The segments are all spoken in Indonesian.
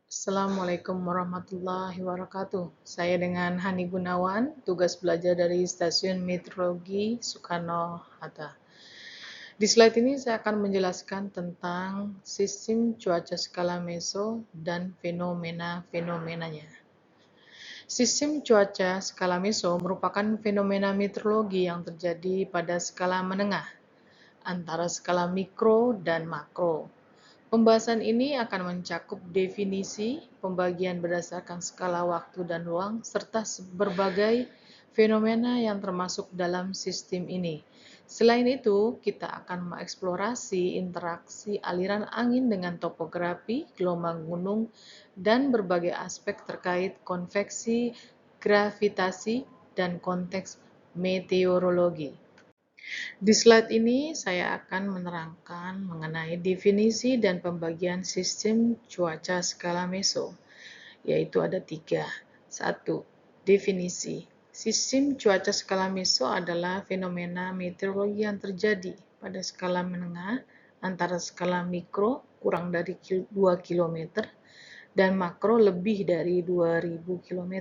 Assalamualaikum warahmatullahi wabarakatuh. Saya dengan Hani Gunawan, tugas belajar dari Stasiun Meteorologi Soekarno-Hatta. Di slide ini saya akan menjelaskan tentang sistem cuaca skala meso dan fenomena-fenomenanya. Sistem cuaca skala meso merupakan fenomena meteorologi yang terjadi pada skala menengah, antara skala mikro dan makro. Pembahasan ini akan mencakup definisi, pembagian berdasarkan skala waktu dan ruang, serta berbagai fenomena yang termasuk dalam sistem ini. Selain itu, kita akan mengeksplorasi interaksi aliran angin dengan topografi, gelombang gunung, dan berbagai aspek terkait konveksi, gravitasi, dan konteks meteorologi. Di slide ini saya akan menerangkan mengenai definisi dan pembagian sistem cuaca skala meso, yaitu ada 3. 1. Definisi. Sistem cuaca skala meso adalah fenomena meteorologi yang terjadi pada skala menengah antara skala mikro kurang dari 2 km dan makro lebih dari 2000 km.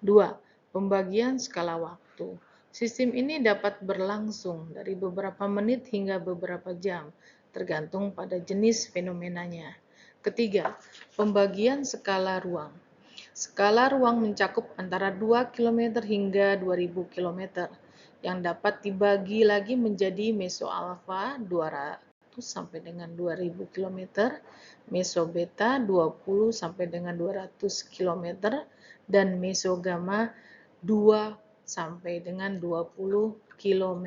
2. Pembagian skala waktu. Sistem ini dapat berlangsung dari beberapa menit hingga beberapa jam, tergantung pada jenis fenomenanya. Ketiga, pembagian skala ruang. Skala ruang mencakup antara 2 km hingga 2000 km, yang dapat dibagi lagi menjadi mesoalfa 200 sampai dengan 2000 km, mesobeta 20 sampai dengan 200 km, dan mesogamma 2 sampai dengan 20 km.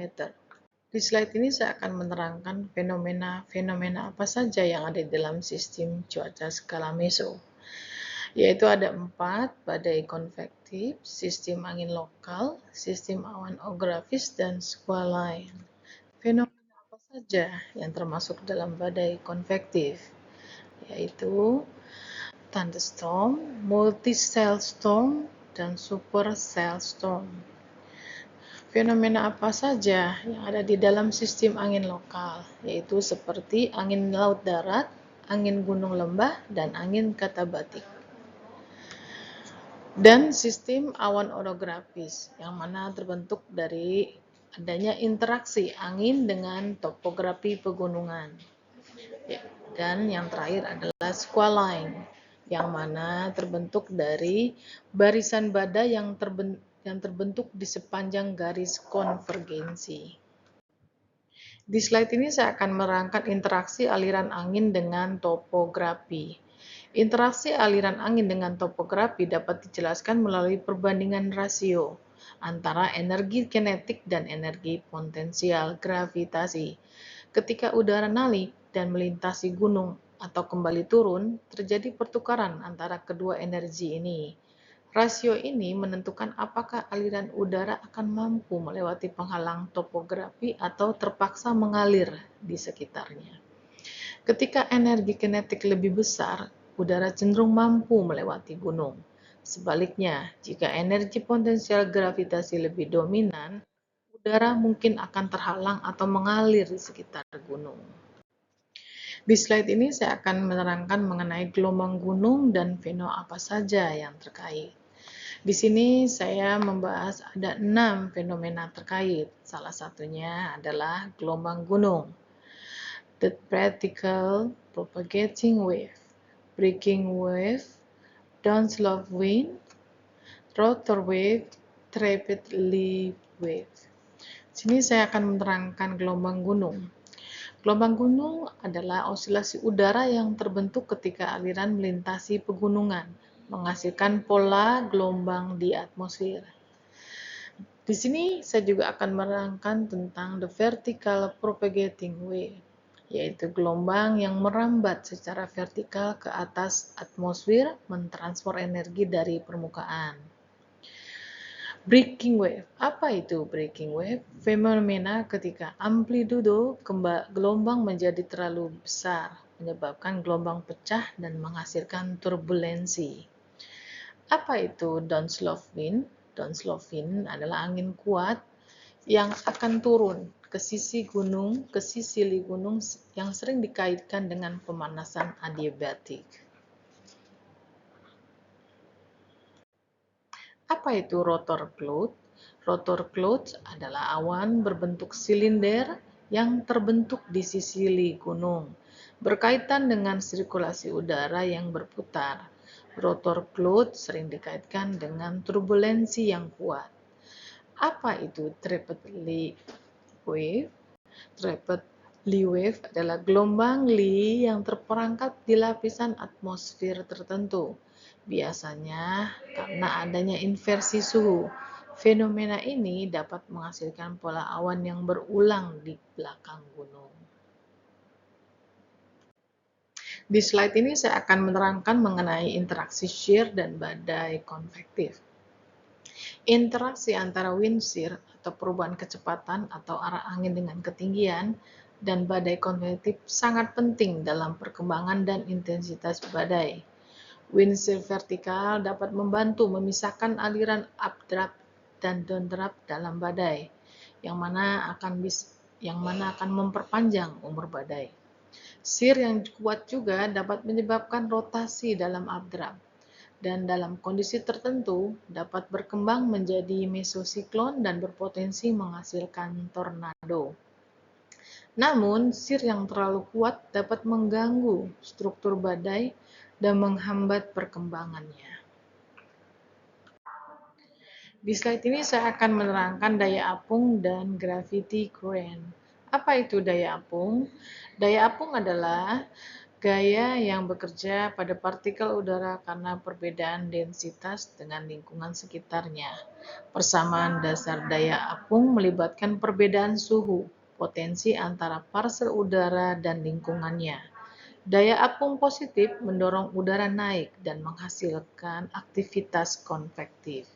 Di slide ini saya akan menerangkan fenomena-fenomena apa saja yang ada di dalam sistem cuaca skala meso, yaitu ada 4: badai konvektif, sistem angin lokal, sistem awan ografis, dan squalene. Fenomena apa saja yang termasuk dalam badai konvektif, yaitu thunderstorm, multi-cell storm, dan supercell storm. Fenomena apa saja yang ada di dalam sistem angin lokal, yaitu seperti angin laut darat, angin gunung lembah, dan angin katabatik. Dan sistem awan orografis, yang mana terbentuk dari adanya interaksi angin dengan topografi pegunungan. Dan yang terakhir adalah squalene, yang mana terbentuk dari barisan badai yang terbentuk di sepanjang garis konvergensi. Di slide ini saya akan menerangkan interaksi aliran angin dengan topografi. Interaksi aliran angin dengan topografi dapat dijelaskan melalui perbandingan rasio antara energi kinetik dan energi potensial gravitasi. Ketika udara naik dan melintasi gunung atau kembali turun, terjadi pertukaran antara kedua energi ini. Rasio ini menentukan apakah aliran udara akan mampu melewati penghalang topografi atau terpaksa mengalir di sekitarnya. Ketika energi kinetik lebih besar, udara cenderung mampu melewati gunung. Sebaliknya, jika energi potensial gravitasi lebih dominan, udara mungkin akan terhalang atau mengalir di sekitar gunung. Di slide ini saya akan menerangkan mengenai gelombang gunung dan fenomena apa saja yang terkait. Di sini saya membahas ada 6 fenomena terkait. Salah satunya adalah gelombang gunung, the vertical propagating wave, breaking wave, downslope wind, rotor wave, rapid leaf wave. Sini saya akan menerangkan gelombang gunung. Gelombang gunung adalah osilasi udara yang terbentuk ketika aliran melintasi pegunungan, menghasilkan pola gelombang di atmosfer. Di sini saya juga akan menerangkan tentang the vertical propagating wave, yaitu gelombang yang merambat secara vertikal ke atas atmosfer, mentransfer energi dari permukaan. Breaking wave. Apa itu breaking wave? Fenomena ketika amplitudo gelombang menjadi terlalu besar, menyebabkan gelombang pecah dan menghasilkan turbulensi. Apa itu downslope wind? Downslope wind adalah angin kuat yang akan turun ke sisi gunung yang sering dikaitkan dengan pemanasan adiabatik. Apa itu rotor cloud? Rotor cloud adalah awan berbentuk silinder yang terbentuk di sisi gunung, berkaitan dengan sirkulasi udara yang berputar. Rotor cloud sering dikaitkan dengan turbulensi yang kuat. Apa itu trapped wave? Trapped Lee wave adalah gelombang Lee yang terperangkap di lapisan atmosfer tertentu, biasanya karena adanya inversi suhu. Fenomena ini dapat menghasilkan pola awan yang berulang di belakang gunung. Di slide ini saya akan menerangkan mengenai interaksi shear dan badai konvektif. Interaksi antara wind shear atau perubahan kecepatan atau arah angin dengan ketinggian dan badai konvektif sangat penting dalam perkembangan dan intensitas badai. Wind shear vertikal dapat membantu memisahkan aliran updraft dan downdraft dalam badai, yang mana akan memperpanjang umur badai. Shear yang kuat juga dapat menyebabkan rotasi dalam updraft, dan dalam kondisi tertentu dapat berkembang menjadi mesosiklon dan berpotensi menghasilkan tornado. Namun, shear yang terlalu kuat dapat mengganggu struktur badai dan menghambat perkembangannya. Di slide ini saya akan menerangkan daya apung dan gravity current. Apa itu daya apung? Daya apung adalah gaya yang bekerja pada partikel udara karena perbedaan densitas dengan lingkungan sekitarnya. Persamaan dasar daya apung melibatkan perbedaan suhu, potensi antara parcel udara dan lingkungannya. Daya apung positif mendorong udara naik dan menghasilkan aktivitas konvektif.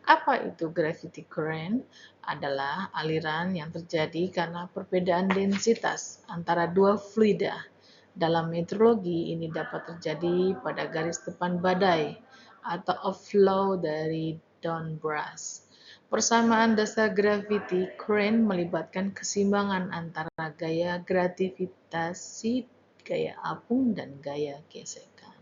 Apa itu gravity current? Adalah aliran yang terjadi karena perbedaan densitas antara dua fluida. Dalam meteorologi, ini dapat terjadi pada garis depan badai atau outflow dari downburst. Persamaan dasar gravity current melibatkan keseimbangan antara gaya gravitasi, gaya apung, dan gaya gesekan.